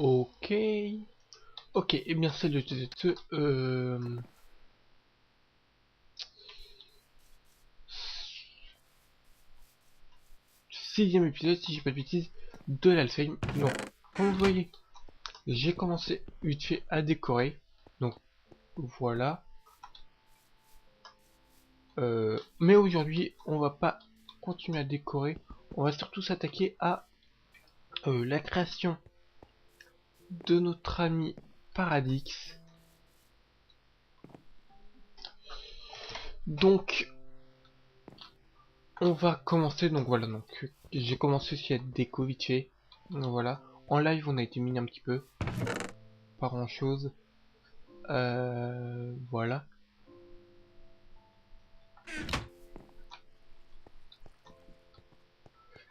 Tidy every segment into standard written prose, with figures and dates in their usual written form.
Ok. Ok, et bien salut à tous. Sixième épisode, si j'ai pas de bêtises, de l'Alfheim. Donc, comme vous voyez, j'ai commencé vite fait à décorer. Donc, voilà. Mais aujourd'hui, on va pas continuer à décorer. On va surtout s'attaquer à la création de notre ami Paradix. Donc, on va commencer. Donc voilà, donc j'ai commencé aussi à déco vite fait. Donc voilà. En live, on a été miné un petit peu. Pas grand chose. Voilà.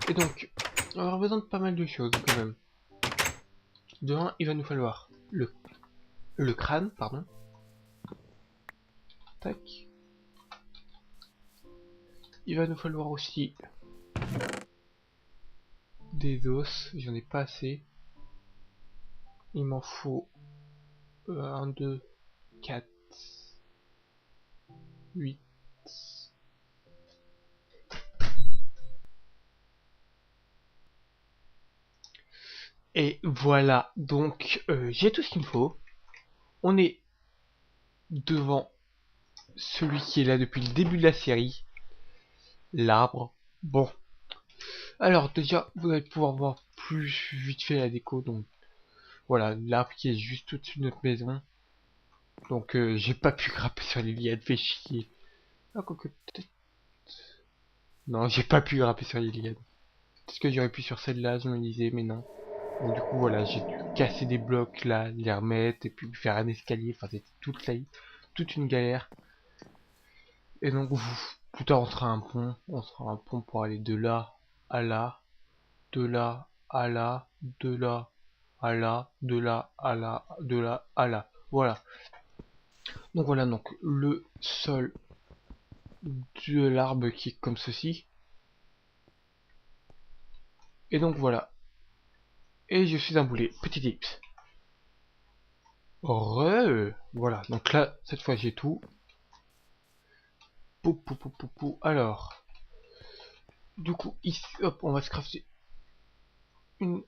Et donc, on va avoir besoin de pas mal de choses quand même. De un, il va nous falloir le crâne, pardon. Tac. Il va nous falloir aussi des os. J'en ai pas assez. Il m'en faut 1, 2, 4, 8. Et voilà, donc j'ai tout ce qu'il me faut. On est devant celui qui est là depuis le début de la série. L'arbre. Bon. Alors déjà, vous allez pouvoir voir plus vite fait la déco. Donc voilà, l'arbre qui est juste au-dessus de notre maison. Donc j'ai pas pu grimper sur les lianes, fait chier. Ah, quoique peut-être... Non, j'ai pas pu grimper sur les lianes. Est-ce que j'aurais pu sur celle-là, je me disais, mais non. Donc du coup voilà, j'ai dû casser des blocs là, les remettre, et puis faire un escalier. Enfin c'était toute une galère. Et donc plus tard on sera un pont pour aller de là à là, de là à là, de là à là, de là à là, de là à là. Voilà. Donc voilà, donc le sol de l'arbre qui est comme ceci. Et donc voilà. Et je suis un boulet. Petit tips. Voilà. Donc là, cette fois j'ai tout. Pou, pou, pou, pou, pou. Alors. Du coup, ici, hop, on va se crafter une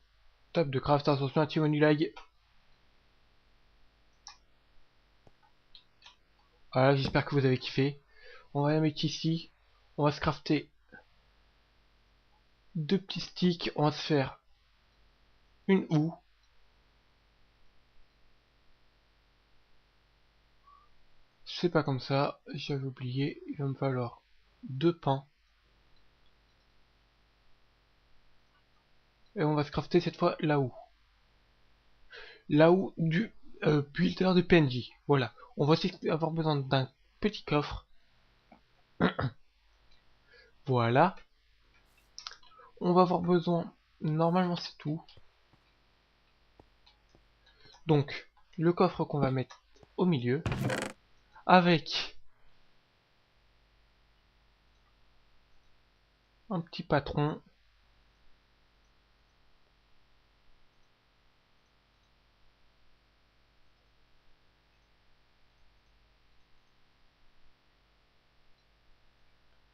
table de craft. Attention, un petit lag. Voilà, j'espère que vous avez kiffé. On va la mettre ici. On va se crafter deux petits sticks. On va se faire une houe. C'est pas comme ça, j'avais oublié. Il va me falloir deux pains. Et on va se crafter cette fois la houe. La houe du builder de PNJ. Voilà. On va aussi avoir besoin d'un petit coffre. Voilà. On va avoir besoin... Normalement c'est tout. Donc, le coffre qu'on va mettre au milieu. Avec un petit patron.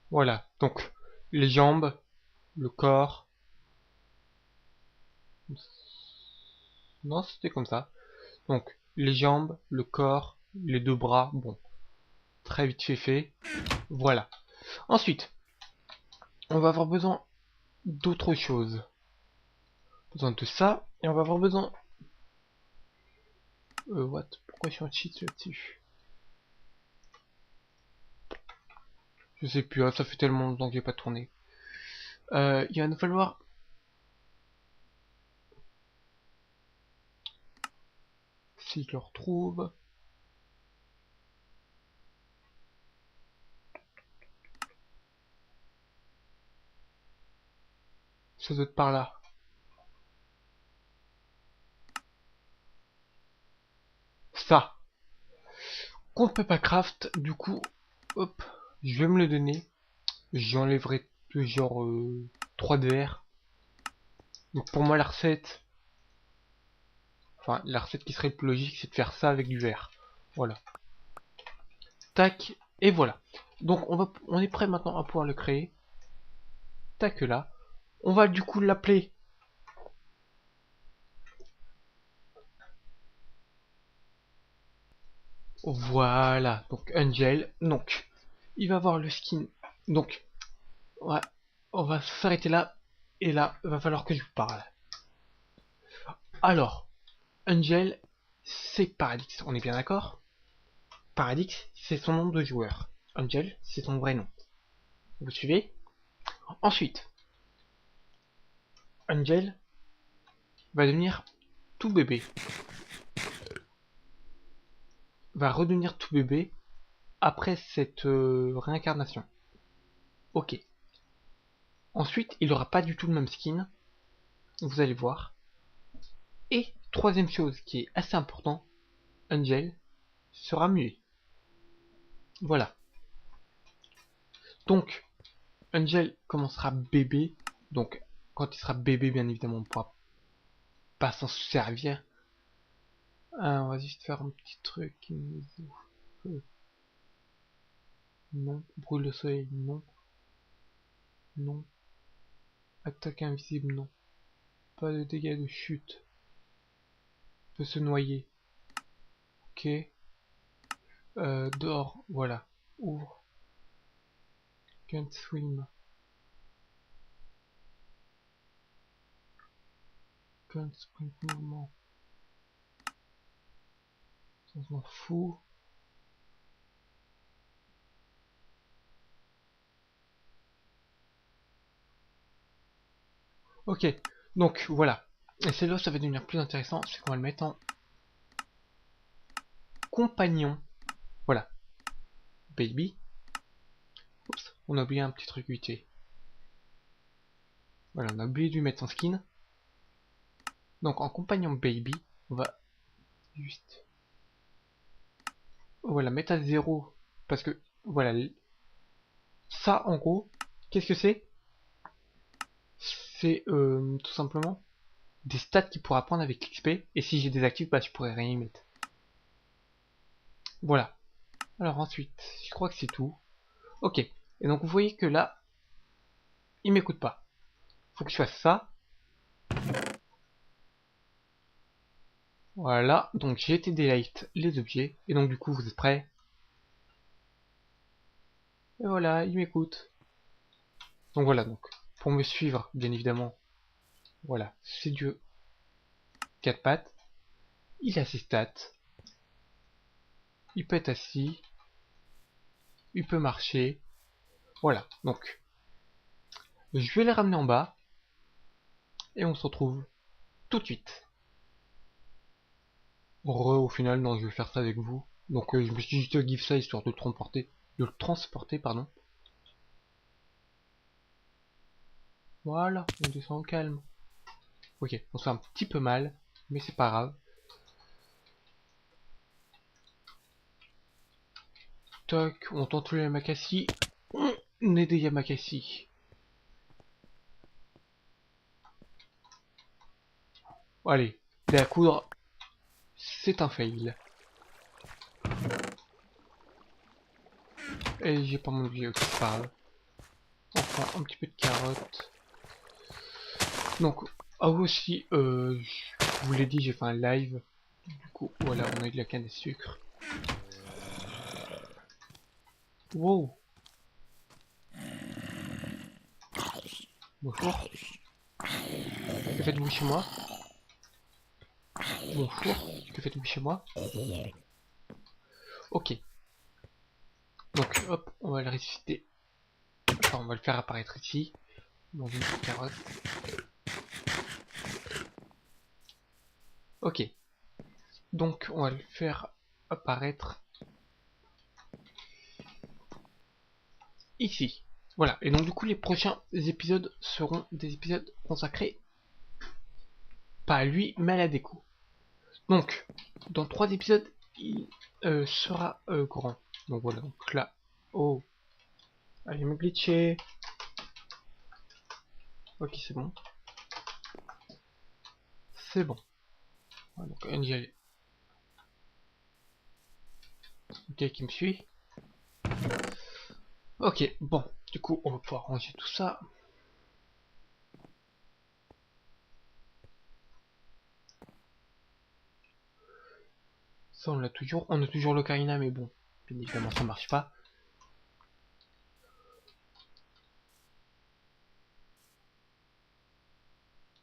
Voilà. Donc, les jambes, le corps. Non, c'était comme ça. Donc, les jambes, le corps, les deux bras. Bon, très vite fait. Voilà. Ensuite, on va avoir besoin d'autre chose. Besoin de ça. Et on va avoir besoin... what? Pourquoi je suis en cheat là-dessus? Je sais plus, hein, ça fait tellement longtemps que j'ai pas tourné. Il va nous falloir... Si je le retrouve... Ça doit être par là. Ça. Qu'on ne peut pas craft, du coup... Hop. Je vais me le donner. J'enlèverai genre 3 DR. Donc pour moi la recette... Enfin, la recette qui serait le plus logique, c'est de faire ça avec du verre. Voilà. Tac, et voilà. Donc on est prêt maintenant à pouvoir le créer. Tac là. On va du coup l'appeler. Voilà, donc Angel. Donc, il va avoir le skin. Donc, ouais, on va s'arrêter là. Et là, il va falloir que je vous parle. Alors, Angel, c'est Paradix, on est bien d'accord? Paradix, c'est son nom de joueur. Angel, c'est son vrai nom. Vous suivez? Ensuite, Angel va devenir tout bébé. Va redevenir tout bébé après cette réincarnation. Ok. Ensuite, il n'aura pas du tout le même skin. Vous allez voir. Et troisième chose qui est assez important, Angel sera muet. Voilà. Donc, Angel commencera bébé. Donc, quand il sera bébé, bien évidemment, on ne pourra pas s'en servir. On va juste faire un petit truc. Non. Brûle le soleil, non. Non. Attaque invisible, non. Pas de dégâts de chute. Peut se noyer. Ok. Dehors, voilà. Ouvre. Can't swim. Can't sprint mouvement. On s'en fout. Ok, donc voilà. Et c'est là où ça va devenir plus intéressant, c'est qu'on va le mettre en compagnon. Voilà. Baby. Oups, on a oublié un petit truc utile. Voilà, on a oublié de lui mettre son skin. Donc en compagnon baby, on va juste... Voilà, mettre à 0. Parce que, voilà, ça en gros, qu'est-ce que c'est? C'est tout simplement des stats qu'il pourra prendre avec l'XP. Et si j'ai désactivé, bah je pourrais rien y mettre. Voilà. Alors ensuite, je crois que c'est tout. Ok. Et donc vous voyez que là, il m'écoute pas. Faut que je fasse ça. Voilà. Donc j'ai été delete les objets. Et donc du coup, vous êtes prêts? Et voilà, il m'écoute. Donc voilà, donc pour me suivre, bien évidemment, voilà, c'est Dieu 4 pattes. Il a ses stats. Il peut être assis. Il peut marcher. Voilà, donc je vais les ramener en bas. Et on se retrouve tout de suite. Au final, non, je vais faire ça avec vous. Donc je me suis juste give ça histoire de le transporter, pardon. Voilà, on descend au calme. Ok, on se fait un petit peu mal, mais c'est pas grave. Toc, on tente le Yamakasi. On est des Yamakasi. Allez, les à coudre, c'est un fail. Et j'ai pas mon objet, ok, c'est pas grave. On prend un petit peu de carottes. Donc, ah oui aussi, je vous l'ai dit, j'ai fait un live. Du coup, voilà, on a de la canne à sucre. Wow. Bonjour. Que faites-vous chez moi? Bonjour. Que faites-vous chez moi? Ok. Donc, hop, on va le ressusciter. Enfin, on va le faire apparaître ici. Dans une petite carotte. Ok. Donc, on va le faire apparaître ici. Voilà. Et donc, du coup, les prochains épisodes seront des épisodes consacrés pas à lui, mais à la déco. Donc, dans 3 épisodes, il sera grand. Donc voilà, donc là, oh, allez me glitcher. Ok, c'est bon. C'est bon. Voilà, donc Angel. Ok, qui me suit. Ok, bon, du coup, on va pouvoir ranger tout ça. Ça, on a toujours l'ocarina, mais bon, bien évidemment, ça marche pas.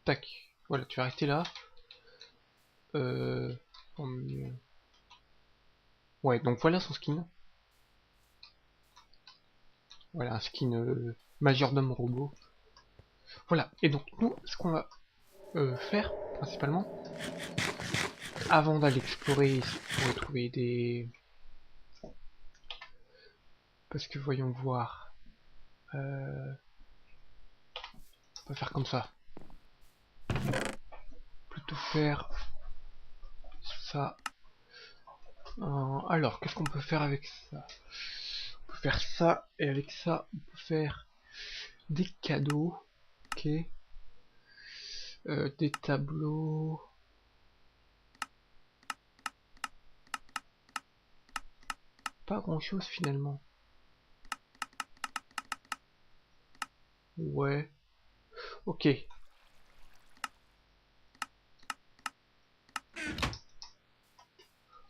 Tac, voilà, tu vas rester là. Ouais, donc voilà son skin. Voilà, un skin majordome robot. Voilà, et donc nous, ce qu'on va faire, principalement, avant d'aller explorer ici, pour trouver des... Parce que voyons voir... on va faire comme ça. Plutôt faire ça. Alors, qu'est-ce qu'on peut faire avec ça? On peut faire ça, et avec ça, on peut faire des cadeaux. Ok. Des tableaux. Pas grand chose finalement. Ouais. Ok.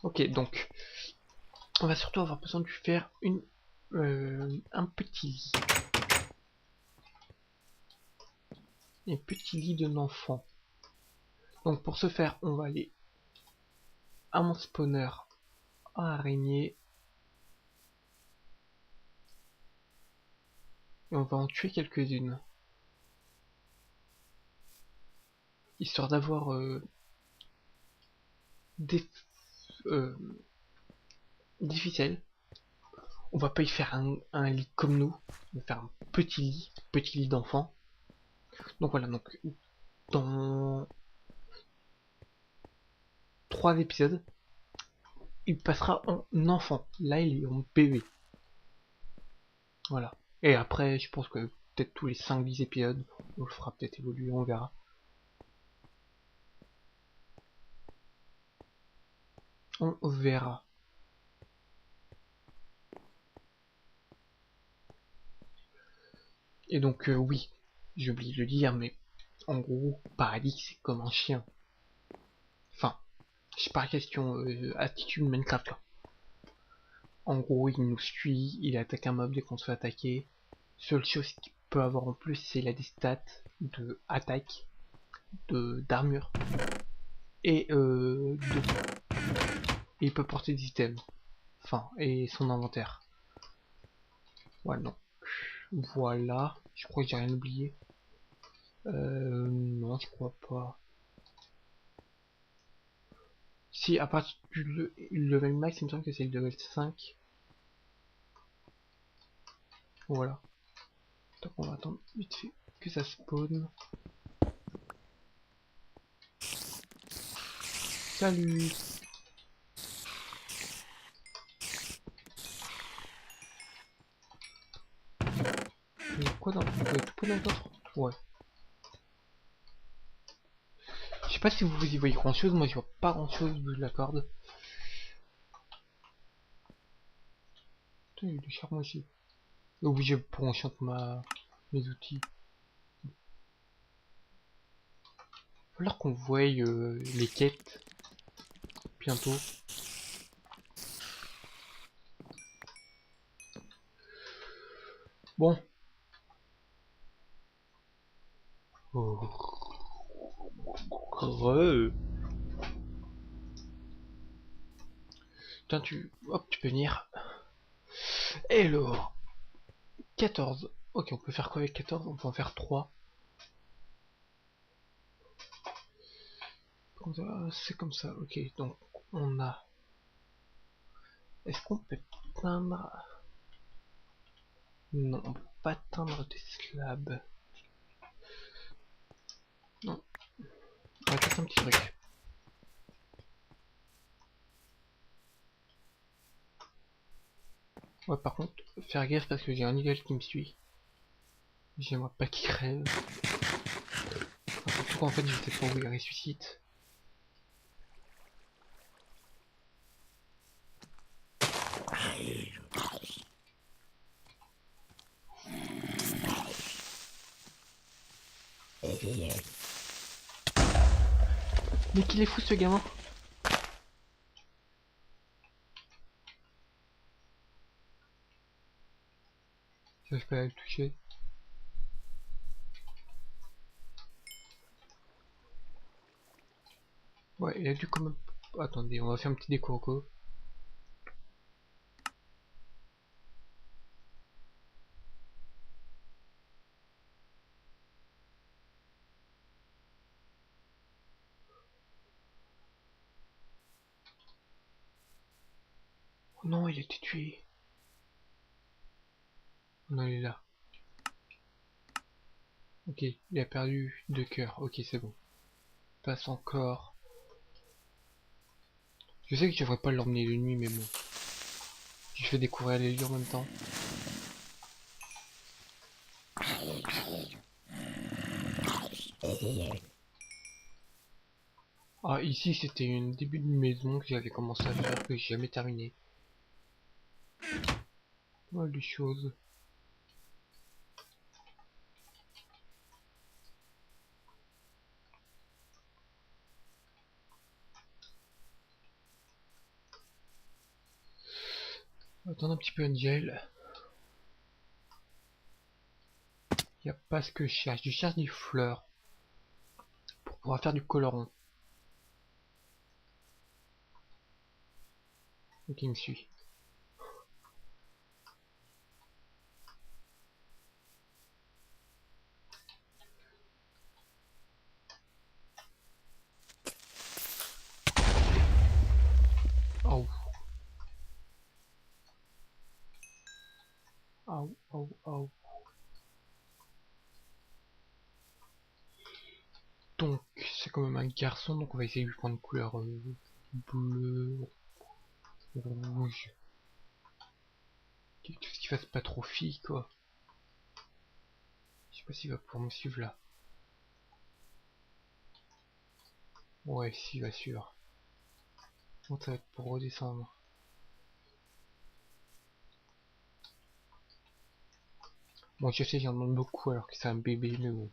Ok, donc on va surtout avoir besoin de faire un petit lit. Un petit lit d'un enfant. Donc pour ce faire, on va aller à mon spawner à araignée. Et on va en tuer quelques-unes. Histoire d'avoir des, des ficelles. On va pas y faire un lit comme nous. On va faire un petit lit d'enfant. Donc voilà, donc dans 3 épisodes, il passera en enfant. Là, il est en bébé. Voilà. Et après, je pense que peut-être tous les 5-10 épisodes, on le fera peut-être évoluer, on verra. On verra. Et donc, oui, j'ai oublié de le dire, mais en gros, Paradis, c'est comme un chien. Enfin, c'est pas question attitude Minecraft là. En gros, il nous suit, il attaque un mob dès qu'on se fait attaquer. Seule chose qu'il peut avoir en plus, c'est il a des stats de attaque, d'armure et et il peut porter des items. Enfin, et son inventaire. Voilà, donc voilà. Je crois que j'ai rien oublié. Non, je crois pas. Si, à partir du level max, il me semble que c'est le level 5. Voilà. Donc on va attendre vite fait que ça spawn. Salut. Il y a quoi dans... Vous avez tout pris dans le coffre? Ouais. Je sais pas si vous y voyez grand chose, moi je vois pas grand chose vu la corde. Putain, il y a du charbon ici. Obligé pour enchanter mes outils. Il va falloir qu'on voie les quêtes bientôt. Bon. Oh. Tiens, hop, tu peux venir. Hello. 14. Ok, on peut faire quoi avec 14? On peut en faire 3. C'est comme ça, ok. Donc, on a... Est-ce qu'on peut teindre? Non, on peut pas teindre des slabs. Non. On va tester un petit truc. Ouais, par contre, faire gaffe parce que j'ai un eagle qui me suit. J'aimerais pas qu'il crève. Enfin, surtout qu'en fait, je sais pas où il ressuscite. Mais qu'il est fou ce gamin. Ça, je peux aller le toucher. Ouais, il a dû quand même... Attendez, on va faire un petit décoco. Oh non, il a été tué. Non, il est là. Ok, il a perdu 2 cœurs. Ok, c'est bon. Passe encore. Je sais que je devrais pas l'emmener de nuit, mais bon. Je fais découvrir les lieux en même temps. Ah, ici c'était un début de maison que j'avais commencé à faire, que j'ai jamais terminé. Voilà les choses. Attends un petit peu, Angel. Y a pas ce que je cherche. Je cherche des fleurs pour pouvoir faire du colorant. Ok, il me suit. Oh. Oh, oh, oh. Donc, c'est quand même un garçon, donc on va essayer de lui prendre une couleur bleu, rouge. Quelque chose qui fasse pas trop fille, quoi. Je sais pas s'il va pouvoir me suivre là. Ouais, s'il va suivre. Bon, ça va être pour redescendre. Bon, je sais, j'en demande beaucoup alors que c'est un bébé, mais bon.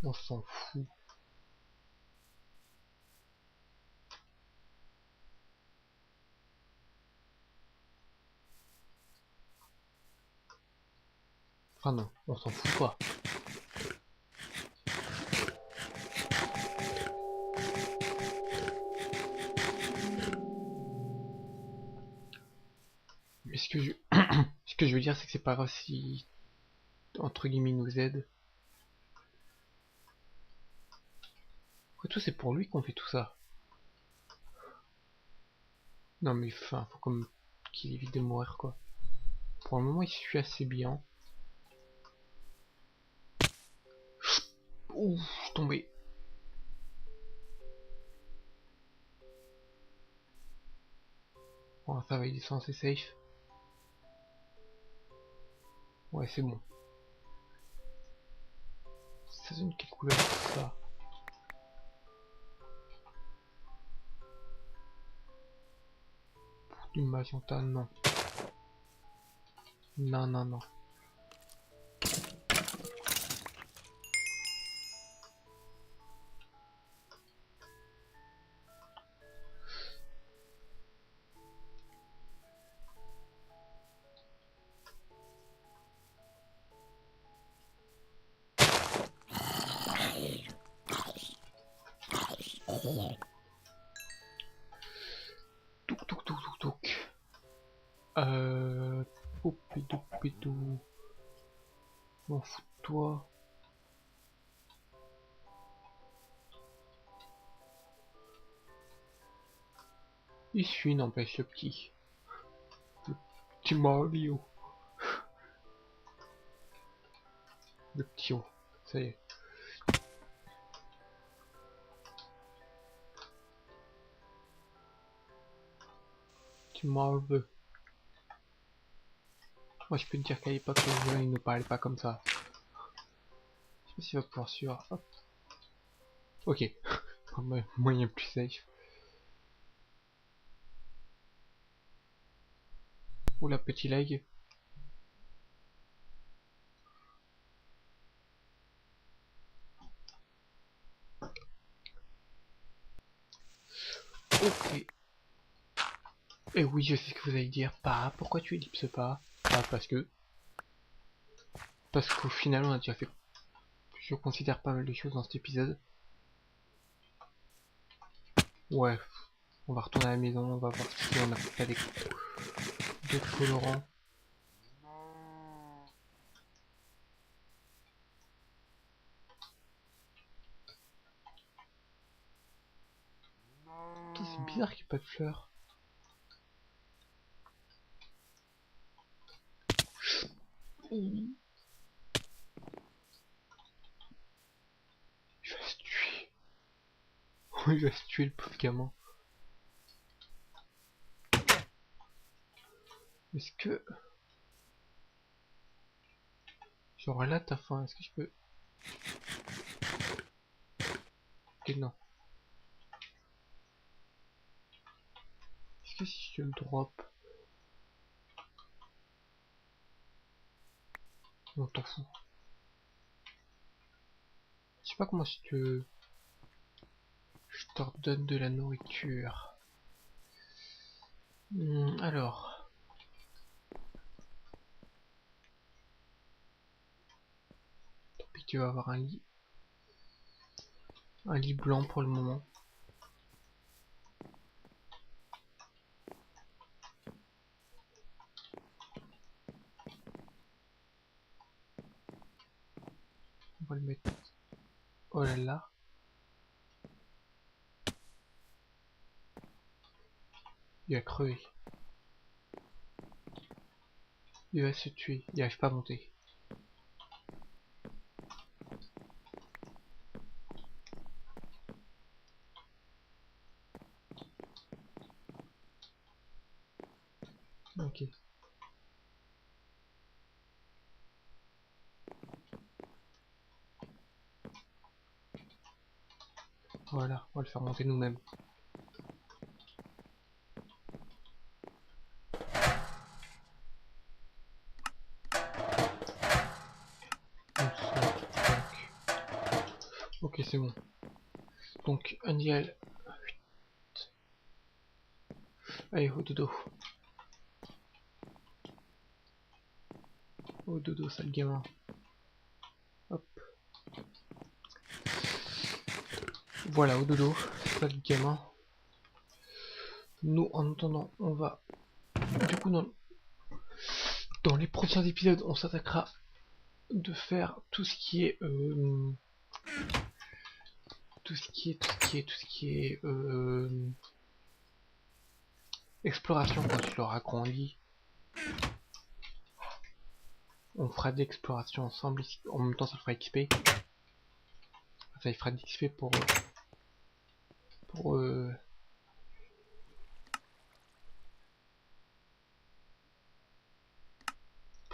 On s'en fout. Enfin non, on s'en fout pas. Mais ce que je... ce que je veux dire, c'est que c'est pas grave si... Entre guillemets, il nous aide. Après tout, c'est pour lui qu'on fait tout ça. Non mais enfin, faut comme qu'il évite de mourir, quoi. Pour le moment, il suit assez bien. Ouh, je suis tombé. Bon, ça va, il est censé safe. Ouais, c'est bon. Ça donne quelle couleur ça? Du magenta, non. Non, non, non. Touk touk touk touk touk. Poupidou pidou. M'en fous de toi. Il suit, n'empêche, le petit. Le petit Mario. Le petit haut. Ça y est. Petit Mario. Moi, je peux te dire qu'à l'époque, les gens, ils ne parlaient pas comme ça. Je sais pas s'il va pouvoir suivre. Hop. Ok. Moyen plus safe. Oula, petit lag. Ok. Et oui, je sais ce que vous allez dire. Bah, pourquoi tu ellipses pas? Bah, parce qu'au final, on a déjà fait, je considère, pas mal de choses dans cet épisode. Ouais, on va retourner à la maison, on va voir si on a pas d'autres colorants. C'est bizarre qu'il n'y ait pas de fleurs. Il va se tuer. Il va se tuer, le pauvre gamin. Est-ce que... Genre là, t'as faim, est-ce que je peux... Ok, non. Est-ce que si je le drop... On t'en fout. Je sais pas comment je te redonne de la nourriture. Alors... Tant pis, tu vas avoir un lit. Un lit blanc pour le moment. On va le mettre... Oh là là. Il a crevé. Il va se tuer. Il arrive pas à monter. Ok. Voilà, on va le faire monter nous-mêmes. Ok, c'est bon. Donc, Andiel. Allez, au dodo. Au dodo, sale gamin. Hop. Voilà, au dodo, sale gamin. Nous, en attendant, on va... Du coup, dans les prochains épisodes, on s'attaquera de faire tout ce qui est... tout ce qui est... exploration quand tu l'auras grandi. On fera de l'exploration ensemble, en même temps ça fera XP. Ça fera de l'XP pour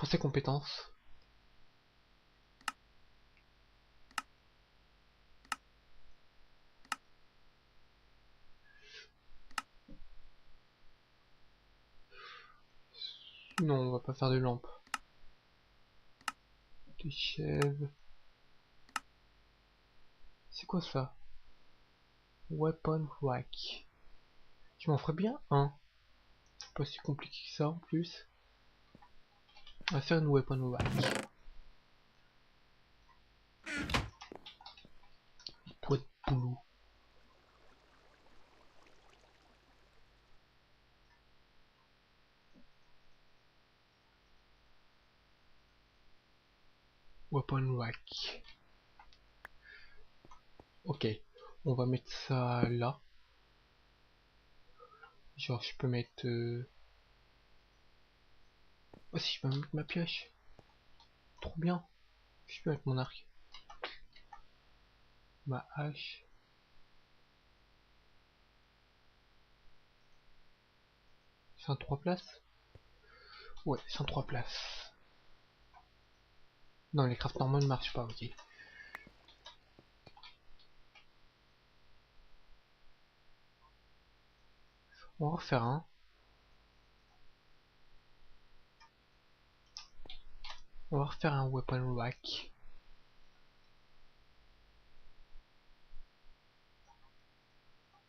ses compétences. Non, on va pas faire de lampe. Des chèvres. C'est quoi ça? Weapon rack. Tu m'en ferais bien un. Pas si compliqué que ça en plus. On va faire une weapon rack. Poids de boulot. Weapon rack. Ok. On va mettre ça là. Genre je peux mettre... Oh si je peux mettre ma pioche. Trop bien. Je peux mettre mon arc. Ma hache. C'est un 3 places? Ouais, c'est un 3 places. Non, les crafts normaux ne marchent pas, ok. On va refaire un. On va refaire un weapon rack.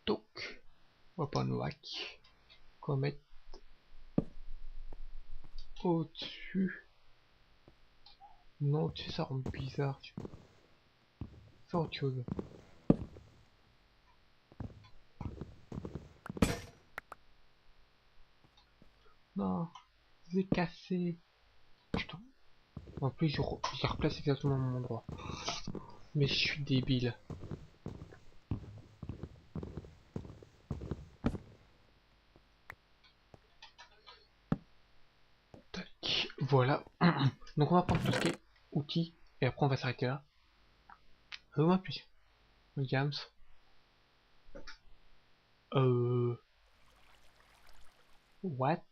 Donc, Open Wack. Qu'on va mettre au-dessus. Non, tu sais, ça rend bizarre. Tu fais autre chose. Non, c'est cassé. Putain. En plus, j'ai replacé exactement au même endroit. Mais je suis débile. Tac, voilà. Donc on va prendre tout ce qui est outils et après on va s'arrêter là. Moi plus. Williams. What?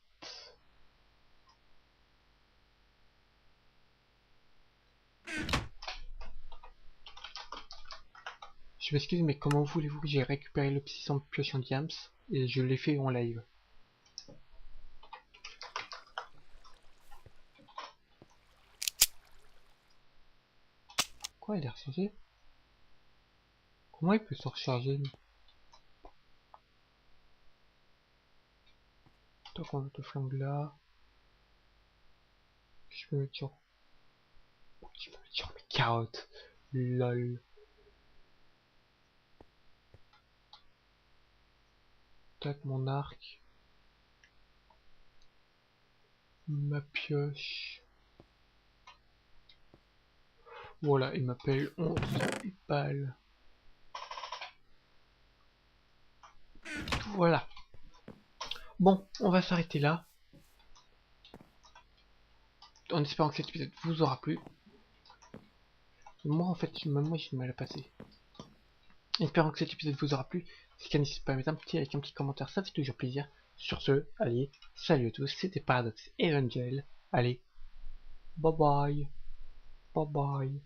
Je m'excuse, mais comment voulez-vous que j'ai récupéré le petit sang pioche en diams et je l'ai fait en live? Quoi, il est rechargé? Comment il peut se recharger? Donc on va te flingue là. Je peux mettre sur... Je peux mettre sur mes carottes. Lol. Tac, mon arc. Ma pioche. Voilà, il m'appelle 11 balles. Voilà. Bon, on va s'arrêter là. En espérant que cet épisode vous aura plu. Moi, en fait, même moi, j'ai du mal à passer. Espérant que cet épisode vous aura plu. Si c'est n'hésitez pas à mettre un petit like, un petit commentaire, ça fait toujours plaisir. Sur ce, allez, salut à tous, c'était Paradox Evangel. Allez, bye bye. Bye bye.